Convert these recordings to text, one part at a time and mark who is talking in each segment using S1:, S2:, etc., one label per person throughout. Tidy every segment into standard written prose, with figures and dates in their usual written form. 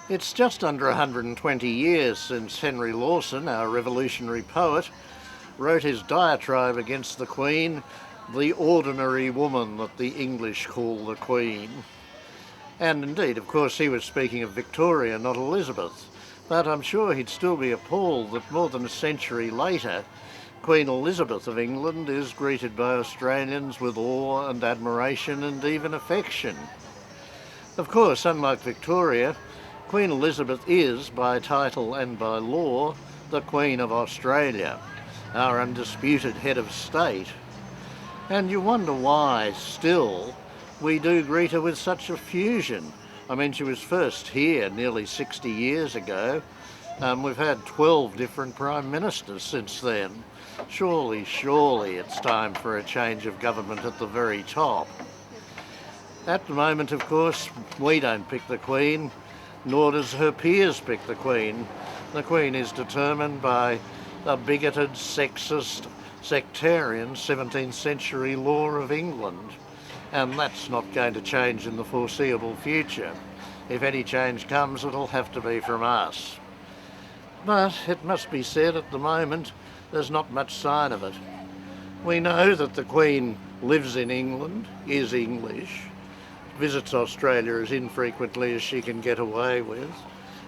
S1: It's just under 120 years since Henry Lawson, our revolutionary poet, wrote his diatribe against the Queen, the ordinary woman that the English call the Queen. And indeed, of course, he was speaking of Victoria, not Elizabeth. But I'm sure he'd still be appalled that more than a century later, Queen Elizabeth of England is greeted by Australians with awe and admiration and even affection. Of course, unlike Victoria, Queen Elizabeth is, by title and by law, the Queen of Australia, our undisputed head of state. And you wonder why, still, we do greet her with such effusion. I mean, she was first here nearly 60 years ago. We've had 12 different Prime Ministers since then. Surely it's time for a change of government at the very top. At the moment, of course, we don't pick the Queen, nor does her peers pick the Queen. The Queen is determined by a bigoted, sexist, sectarian 17th century law of England. And that's not going to change in the foreseeable future. If any change comes, it'll have to be from us. But it must be said, at the moment, there's not much sign of it. We know that the Queen lives in England, is English, visits Australia as infrequently as she can get away with,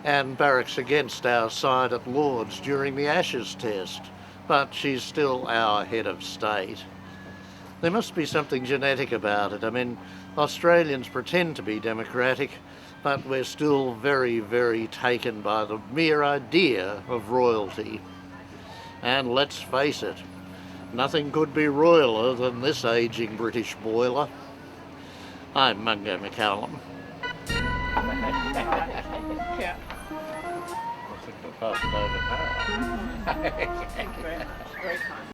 S1: and barracks against our side at Lords during the Ashes test. But she's still our head of state. There must be something genetic about it. I mean, Australians pretend to be democratic, but we're still very taken by the mere idea of royalty. And let's face it, nothing could be royaler than this ageing British boiler. I'm Mungo MacCallum.
S2: Yeah.
S1: I think we'll pass it over now.
S2: Thank you very much. Very kind.